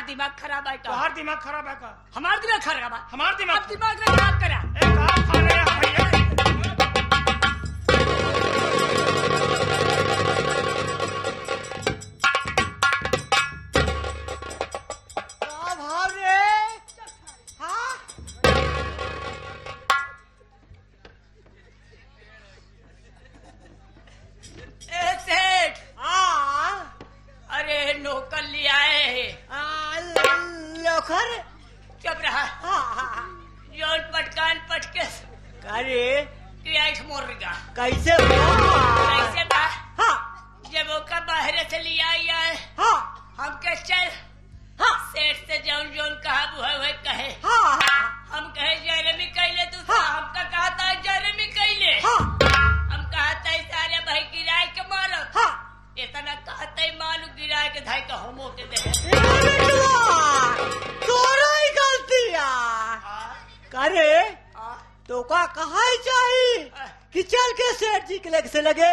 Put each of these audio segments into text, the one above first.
दिमाग खराब है का? तोहार दिमाग खराब है का? हमार दिमाग खराब है। हमार दिमाग अब दिमाग में खराब करा। एक काम खा ले भैया। भाव रे हाँ सेठ, हाँ अरे नौकर ले आए लोखर चुप रहा। हाँ जोन पटकान पटके अरे क्रियाठ मोरेगा कैसे कैसे बा? हाँ जब ओका बाहर से ले आई है हाँ हम के चल हाँ सेठ से जौन जौन कहा वो कहे। हाँ हम कहे जेरेमी कैले तू हाँ। हमका कहा था जेरेमी कैले। हाँ हम कहा था सारे भाई गिराए के मारो। हाँ इतना कहते ही मालू गिराए के धाई का हम के दे। तोरा ही गलती करे तो का कहा चाहिए कि चल के सेठ जी के लग से लगे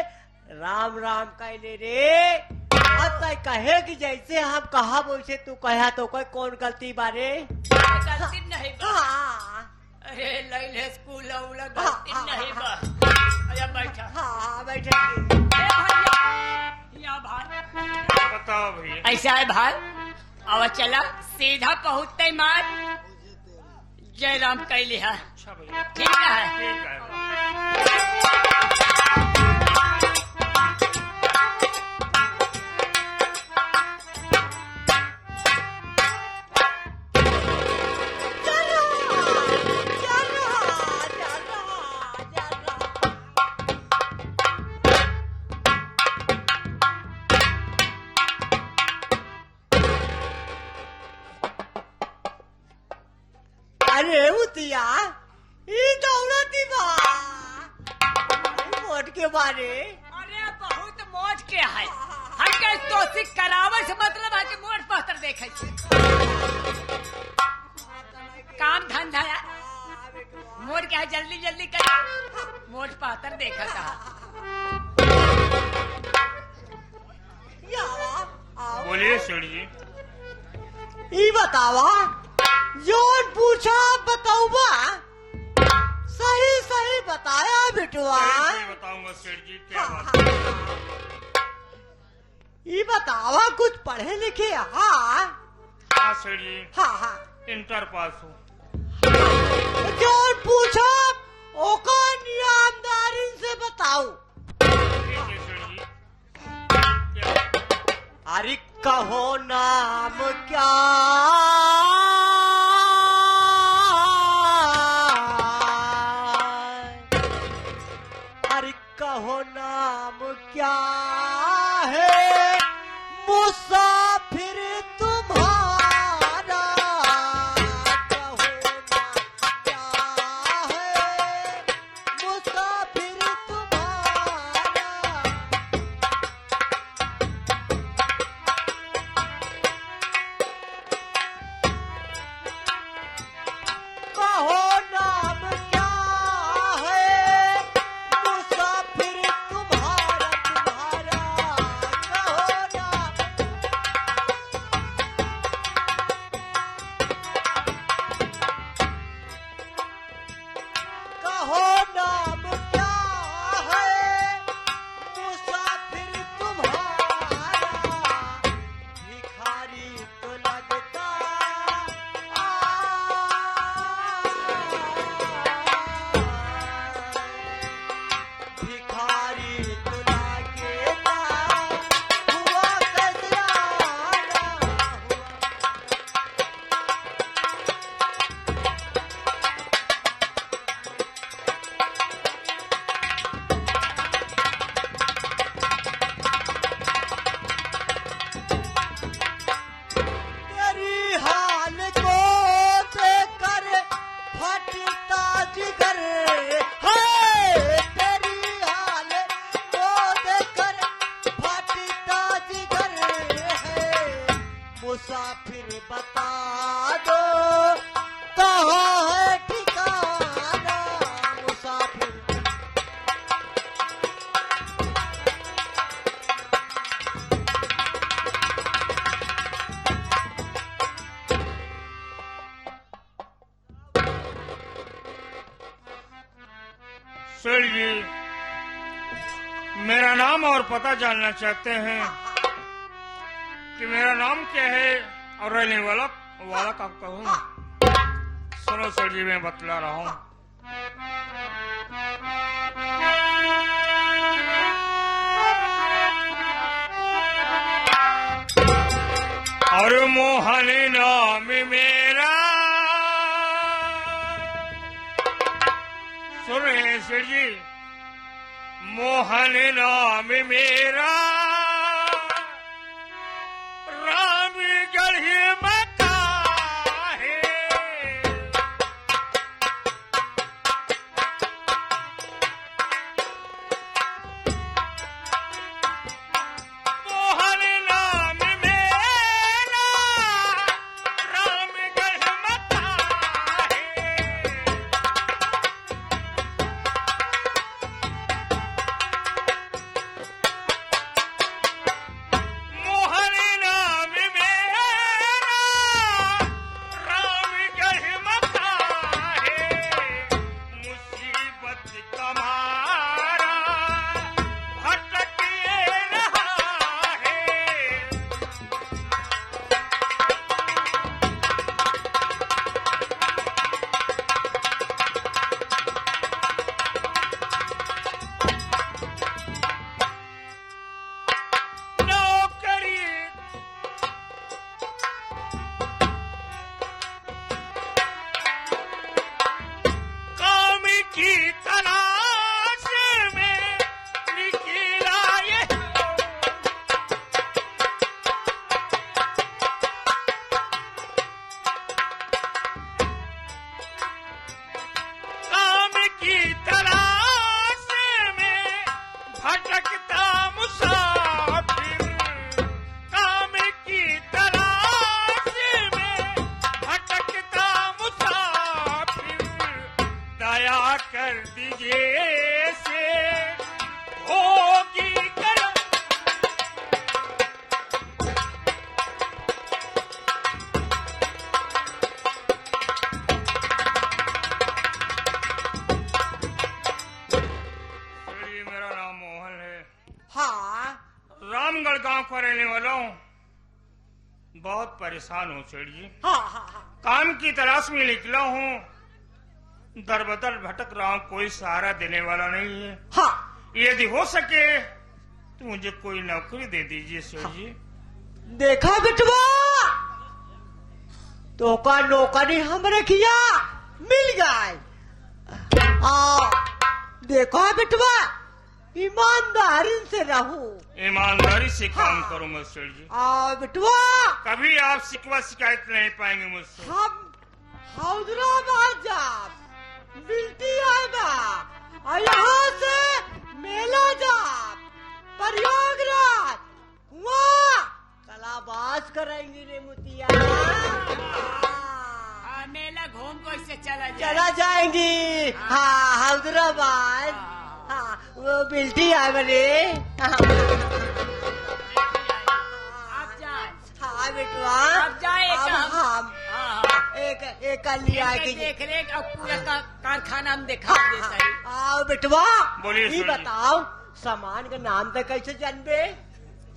राम राम कहले रे। अब तय कहे कि जैसे हम कहा वैसे तू कहा तो कोई कौन गलती बारे? गलती नहीं बा। हाँ अरे लैले स्कूल उला गलती नहीं बा। अरे बैठा। हाँ बैठे ए भाई यहाँ भाई बताओ भैया। ऐसा है भाई अब चला सीधा पहुँचते मार जयराम कैली है। अच्छा भैया ठीक है। ठीक है। अरे उतिया ये दौलती बा वोट के बारे। अरे बहुत मौज के है। हम के तोसी करावे से मतलब है कि मोट पत्थर देखे छे। काम धंधा मोट के है जल्दी जल्दी कर मोट पत्थर देखा था। बोलिए सेठ जी। ये बतावा जोन पूछा बताऊबा सही सही बताया बिटुआ। सही बताऊंगा सेठ जी क्या बात। ये बतावा कुछ पढ़े लिखे हाँ हाँ सेठ जी हाँ हाँ इंटर पास हूँ। जोन पूछा ओका नियमदारी से बताओ। ठीक है सेठ जी। क्या? अरे कहो नाम क्या अरे कहो नाम क्या है मुसाफिर तुम्हारा। कहो नाम क्या है मुसाफिर तुम्हारा। कहो नाम क्या है मुसाफिर तुम्हारा कहो नाम। कहो नाम क्या है मुसाफिर तुम्हारा। भिखारी तो लगता भिखारी तो लागेगा हुआ कजराना हुआ। तेरी हाल को देखकर फटता जिगर है। तेरी हाल को देखकर फटता जिगर है। मुसाफिर बता दो कहाँ है ठिकाना। मुसाफिर सेठ जी, मेरा नाम और पता जानना चाहते हैं कि मेरा नाम क्या है और रहने वाला का कहूँ? सुनो सेठ जी, मैं बतला रहा हूँ। और मोहन नाम मेरा, सुन रहे हैं सेठ जी, मोहन नाम मेरा, रामगढ़ मका है। मोहन नाम मेरा, रामगढ़ मका है। मोहन नाम मेरा, रामगढ़ मका है। मुसीबत का मारा भटक ये रहा है। नौकरी काम की तलाश में निकला ये। काम की तलाश में भटकता मुसाफिर। काम की तलाश में भटकता मुसाफिर। दया कर दीजिए से होगी करो। ये मेरा नाम मोहन है, हाँ रामगढ़ गांव का रहने वाला हूँ। बहुत परेशान हूँ सेठ जी, हाँ हाँ हाँ काम की तलाश में निकला हूँ। दर बदर भटक रहा हूँ, कोई सहारा देने वाला नहीं है। हाँ यदि हो सके तो मुझे कोई नौकरी दे दीजिए सेठ जी। देखा बिटवा, तो का नौकरी हमरे किया मिल गए। देखो बिटवा, ईमानदारी से रहूं। ईमानदारी से काम करूंगा सेठ जी। बिटवा, कभी आप शिकवा शिकायत नहीं पाएंगे मुझसे। हम हैदराबाद जा मिलती आएगा और यहाँ से मेला जा प्रयागराज वहाँ कलाबाज करेंगे रे मुतिया। मेला घूम को इससे चला जाए। चला जाएंगी। हाँ हैदराबाद, हाँ वो मिलती आए बने। आप जाए। हाँ बेटवा, अब जाए अब काम। हम हाँ, एक एक कर लिया कि देख रेख अब पूरा कारखाना हम दिखा देता है। आओ बेटवा, बोलिए ये सुनिए। बताओ सामान का नाम तो कैसे जानबे?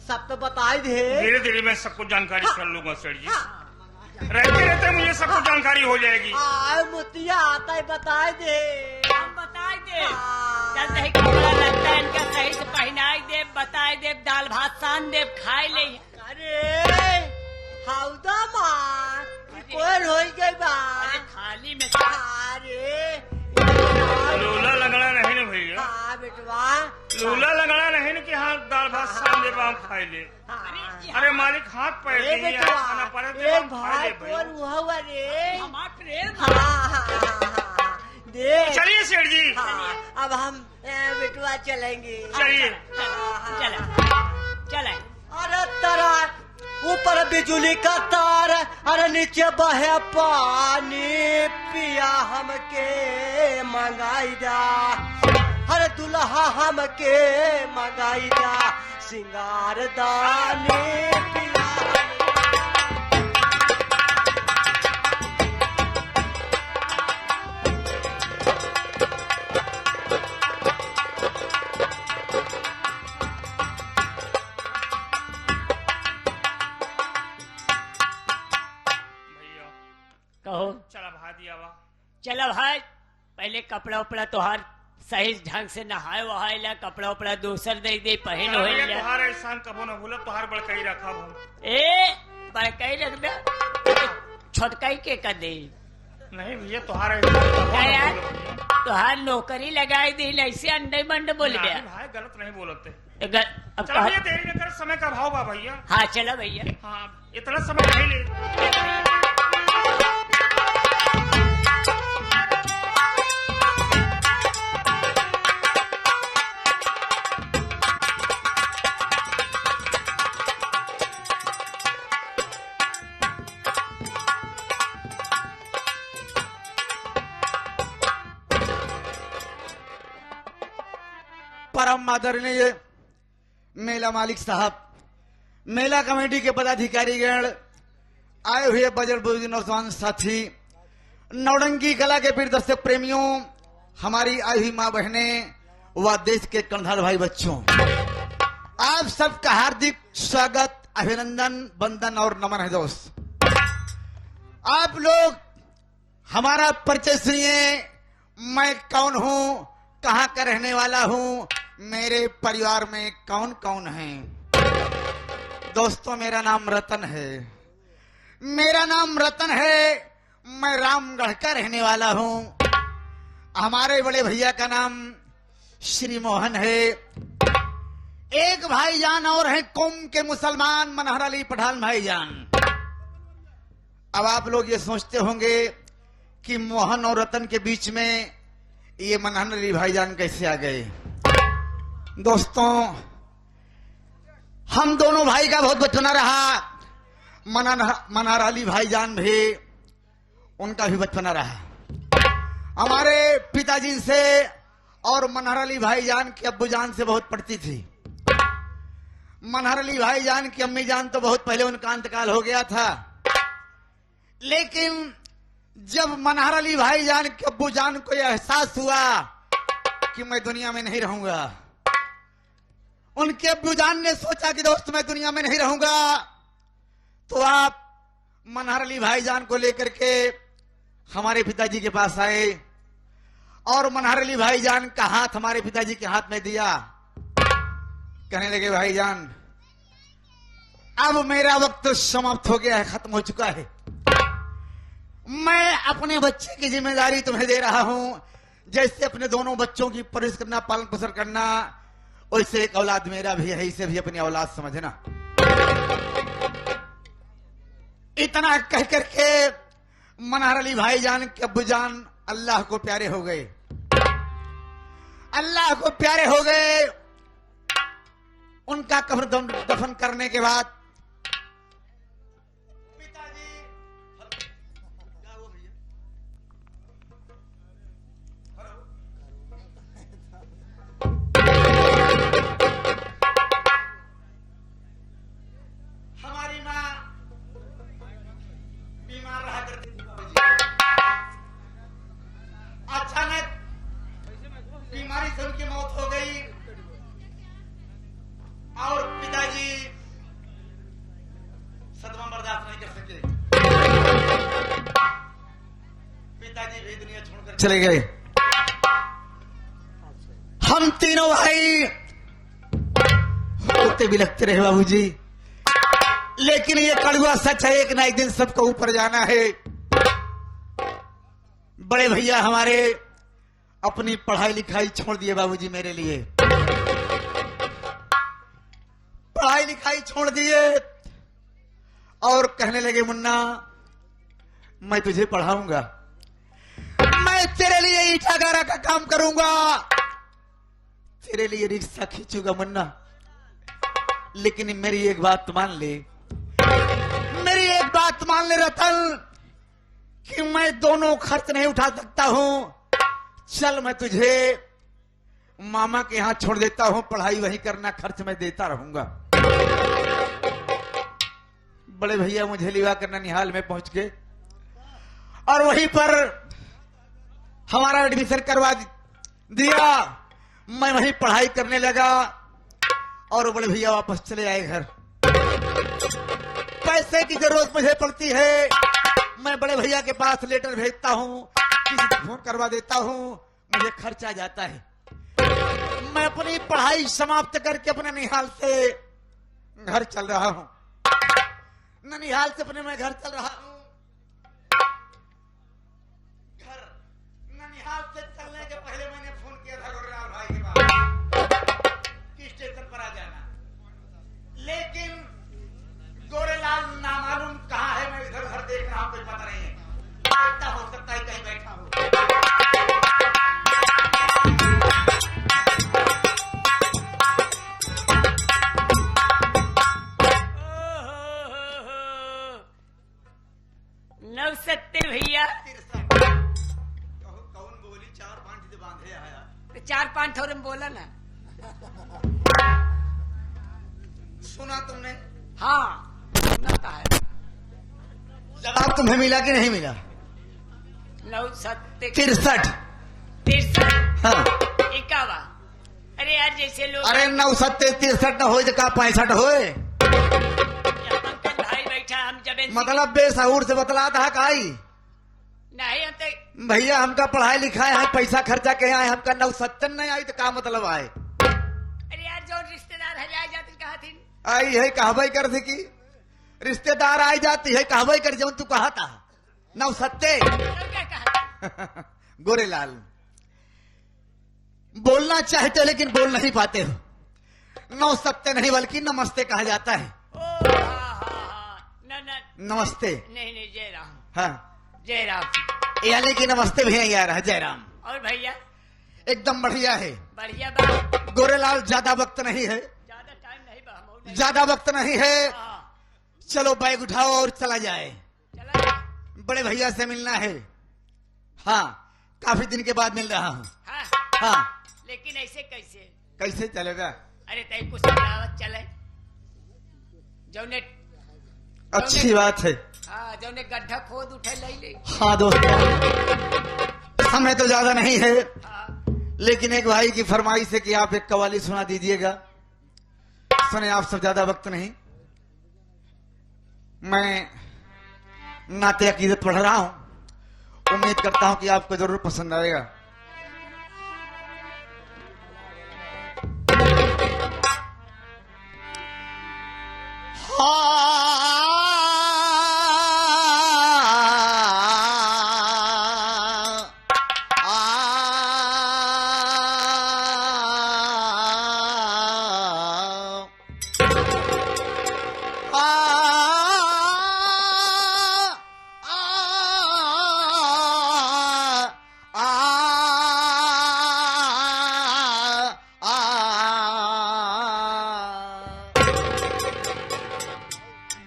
सब तो बताए दे। धीरे धीरे मैं सबको जानकारी कर लूंगा सेठ जी। हाँ। रहते रहते मुझे सबको जानकारी हो जाएगी। मुतिया आता है बताए दे। हम बताए दे। हाँ। चल सही कपड़ा लगता है इनका सही से पहनाई दे, बताए दे, दाल भात सान दे, खाए ले। अरे हाउदा मार कोई हो गई बा। अरे थाली में अरे लूला लगना नहीं ना भैया, हाँ बेटवा, लूला लगना नहीं ना कि हाँ दाल भात शाम दे हम खाई ले। अरे मालिक हाथ पैर ए नहीं है, खाना बेटवा, पड़े एक तो खाई भाई ले कौन भाई। हुआ रे? हमार प्रेम हाँ, दे। चलिए सेठ जी। हाँ, अब हम बेटवा चलेंगे। चलिए। चला चला। अरे तारा ऊपर बिजली का तार, अरे नीचे बहे पानी, पिया हमके मंगाई जा। अरे दुल्हा हमके मंगाई जा, सिंगार दानी पिया। चलो भाई पहले कपड़ा उपड़ा तोहार सही ढंग से नहाए वहाए ला, कपड़ा उपड़ा दूसर दे दे पहन हो भैया जा। तुहार एहसान कबो न भूलब, तुहार बड़कई रखा हम। ए बड़काई रख दे, छोटकाई के कर दे। नहीं भैया तुहार एहसान कबो क्या न यार? भूलब भैया। तोहार नौकरी लगाई दी ऐसे अंडे बंड बोल नहीं गया। भाई गलत नहीं बोलते। अब चल भैया देरी न कर, समय का भाव बा भैया। हाँ चलो भैया। हाँ इतना समय नहीं ले। परम आदरणीय मेला मालिक साहब, मेला कमेटी के पदाधिकारीगण, आए हुए बजट बुजुर्ग नौजवान साथी, नौरंगी कला के प्रिय दर्शक प्रेमियों, हमारी आई हुई माँ बहने व देश के कर्णधार भाई बच्चों, आप सबका हार्दिक स्वागत, अभिनंदन, वंदन और नमन है दोस्त। आप लोग हमारा परिचय सुनिए। मैं कौन हूँ, कहाँ का रहने वाला हूँ, मेरे परिवार में कौन कौन है। दोस्तों मेरा नाम रतन है, मेरा नाम रतन है। मैं रामगढ़ का रहने वाला हूँ। हमारे बड़े भैया का नाम श्री मोहन है। एक भाईजान और है कौम के मुसलमान, मनहर अली पठान भाईजान। अब आप लोग ये सोचते होंगे कि मोहन और रतन के बीच में ये मनहर अली भाईजान कैसे आ गए। दोस्तों हम दोनों भाई का बहुत बचपना रहा। मनहर अली भाईजान भी, उनका भी बचपना रहा। हमारे पिताजी से और मनहर अली भाईजान की अब्बूजान से बहुत पड़ती थी। मनहर अली भाईजान की अम्मी जान तो बहुत पहले उनका इंतकाल हो गया था, लेकिन जब मनहर अली भाईजान के अब्बूजान को यह एहसास हुआ कि मैं दुनिया में नहीं रहूंगा, उनके अब्बूजान ने सोचा कि दोस्त मैं दुनिया में नहीं रहूंगा, तो आप मनहर अली भाईजान को लेकर के हमारे पिताजी के पास आए और मनहर अली भाईजान का हाथ हमारे पिताजी के हाथ में दिया। कहने लगे भाईजान अब मेरा वक्त समाप्त हो गया है, खत्म हो चुका है। मैं अपने बच्चे की जिम्मेदारी तुम्हें दे रहा हूं। जैसे अपने दोनों बच्चों की परवरिश करना, पालन पोषण करना, वैसे एक औलाद मेरा भी है, इसे भी अपनी औलाद समझना। इतना कह करके मनहर अली भाईजान के अब्बूजान अल्लाह को प्यारे हो गए। अल्लाह को प्यारे हो गए। उनका कब्र दफन करने के बाद पिताजी क्या हुआ भैया? हमारी माँ बीमार रहा करती थी। अचानक बीमारी से उनकी मौत हो गई और पिताजी सदमा बर्दाश्त नहीं कर सके। पिताजी भी दुनिया छोड़कर चले गए। हम तीनों भाई रोते भी लगते रहे बाबूजी, लेकिन ये कड़वा सच है, एक ना एक दिन सबको ऊपर जाना है। बड़े भैया हमारे अपनी पढ़ाई लिखाई छोड़ दिए बाबूजी मेरे लिए। पढ़ाई लिखाई छोड़ दिए और कहने लगे मुन्ना मैं तुझे पढ़ाऊंगा, मैं तेरे लिए ईटा गारा का काम करूंगा, तेरे लिए रिक्शा खींचूंगा मुन्ना, लेकिन मेरी एक बात मान ले, मेरी एक बात मान ले रतन, कि मैं दोनों खर्च नहीं उठा सकता हूं। चल मैं तुझे मामा के यहां छोड़ देता हूं, पढ़ाई वहीं करना, खर्च मैं देता रहूंगा। बड़े भैया मुझे लिवा करना निहाल में पहुंच गए और वहीं पर हमारा एडमिशन करवा दिया। मैं वहीं पढ़ाई करने लगा और बड़े भैया वापस चले आए घर। पैसे की जरूरत मुझे पड़ती है, मैं बड़े भैया के पास लेटर भेजता हूं, किसी को फोन करवा देता हूँ, मुझे खर्चा जाता है। मैं अपनी पढ़ाई समाप्त करके अपने निहाल से घर चल रहा हूँ। ननिहाल से अपने मैं घर चल रहा हूँ। घर ननिहाल से चलने के पहले मैंने फोन किया था गोरेलाल भाई के पास कि स्टेशन पर आ जाना, लेकिन गोरेलाल नामालूम कहाँ है। मैं इधर उधर देख रहा हूँ, कोई पता नहीं है। ऐसा हो सकता है कहीं बैठा हो। नवसत्ते भैया, कौन बोली 4-5 दिन बांधे आया। तो 4-5 थोड़े में बोला ना। सुना तुमने? हाँ सुनाता है। जवाब तुम्हें मिला कि नहीं मिला? नवसत्ते 63। 63 हाँ। 51। अरे यार जैसे लोग अरे 9-7 63 न हो तो का 65 होए। पंकज भाई बैठा, हम जब मतलब बेसहूर से बतला था काई नहीं हम तो भैया, हमका पढ़ाई लिखाए हैं, पैसा खर्चा के आए, हमका 9-7 नहीं आई तो का मतलब आए। अरे यार जो रिश्तेदार हरिया जाते कहा थी आई है कहबई कर थी कि रिश्तेदार आई जाती है, कहबई कर जो तू कहा था 9-7। क्या कहा? गोरेलाल बोलना चाहते हो लेकिन बोल नहीं पाते हो। 9-7 नहीं बल्कि नमस्ते कहा जाता है। नमस्ते नहीं नहीं जय राम। हाँ, जय राम यानी कि नमस्ते भी नहीं आ रहा है। जयराम और भैया एकदम बढ़िया है। बढ़िया बात। गोरेलाल ज्यादा वक्त नहीं है, ज्यादा टाइम नहीं बा, हम नहीं। ज्यादा वक्त नहीं है। हाँ, चलो बैग उठाओ और चला जाए। चला। बड़े भैया से मिलना है। हाँ, काफी दिन के बाद मिल रहा हूँ। हाँ, हाँ, लेकिन ऐसे कैसे? कैसे चलेगा? अरे तय कुछ दावत चले जौने अच्छी बात है। हाँ जौने गड्ढा खोद उठे ले। हाँ दोस्तों, समय तो ज्यादा नहीं है, हाँ लेकिन एक भाई की फरमाइश है कि आप एक कव्वाली सुना दीजिएगा। सुने आप सब, ज्यादा वक्त नहीं। मैं नाते अकीदत पढ़ रहा हूं, उम्मीद करता हूं कि आपको जरूर पसंद आएगा।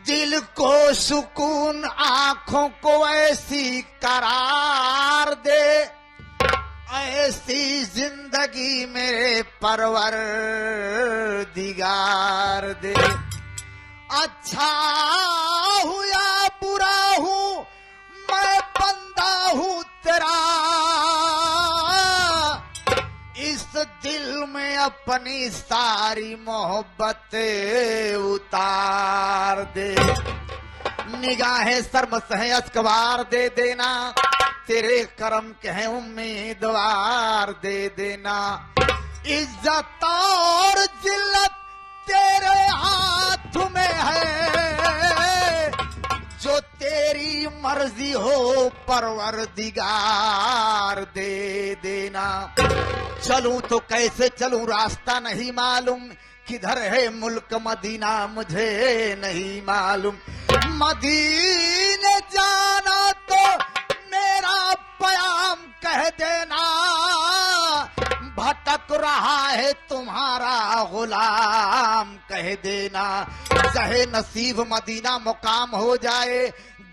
दिल को सुकून, आंखों को ऐसी करार दे, ऐसी जिंदगी मेरे परवरदिगार दे। अच्छा हूँ या बुरा हूँ, मैं बंदा हूँ तेरा, इस दिल में अपनी सारी मोहब्बतें उतार दे। निगाहें शर्म से अस्कबार दे देना, तेरे करम के हैं उम्मीदवार दे देना। इज्जत और जिल्लत तेरे हाथ में है, जो तेरी मर्जी हो परवरदिगार दे देना। चलूं तो कैसे चलूं, रास्ता नहीं मालूम, किधर है मुल्क मदीना मुझे नहीं मालूम। मदीने जाना तो मेरा प्याम कह देना, भटक रहा है तुम्हारा गुलाम कह देना। चाहे नसीब मदीना मुकाम हो जाए,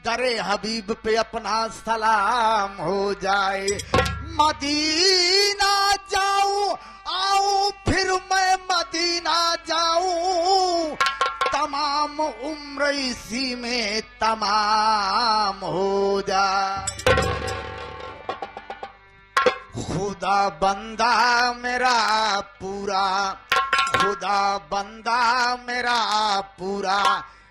दरे हबीब पे अपना सलाम हो जाए। मदीना जाऊं आऊं फिर मैं मदीना जाऊं, तमाम उम्र इसी में तमाम हो जाए। खुदा बंदा मेरा पूरा, खुदा बंदा मेरा पूरा,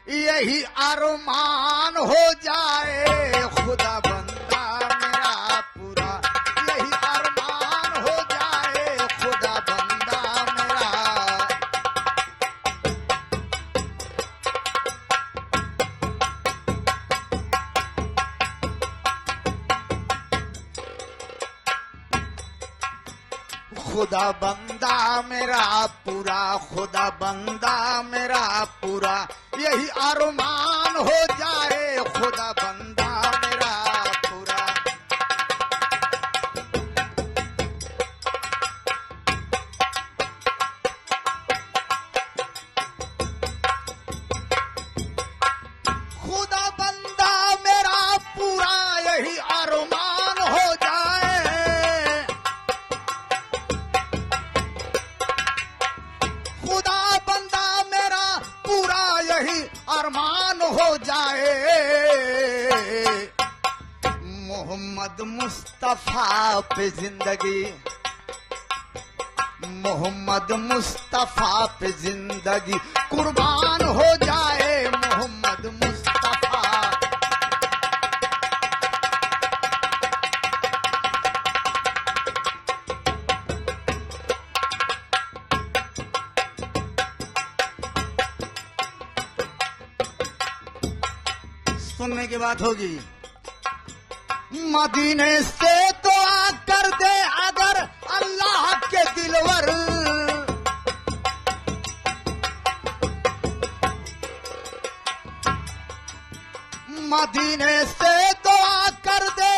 यही अरमान हो जाए। खुदा बंदा मेरा पूरा, खुदा बंदा मेरा पूरा, खुदा बंदा मेरा पूरा, यही अरमान हो जाए, खुदा बंदा मेरा पूरा। खुदा बंदा मेरा पूरा, यही अरमान हो जाए, खुदा बंदा मेरा पूरा, यही अरमान हो जाए। मोहम्मद मुस्तफा पे जिंदगी, मोहम्मद मुस्तफा पे जिंदगी कुर्बान हो जाए, मोहम्मद मुस्तफा। सुनने की बात होगी, मदीने से दुआ कर दे अगर अल्लाह के दिलवर, मदीने से दुआ कर दे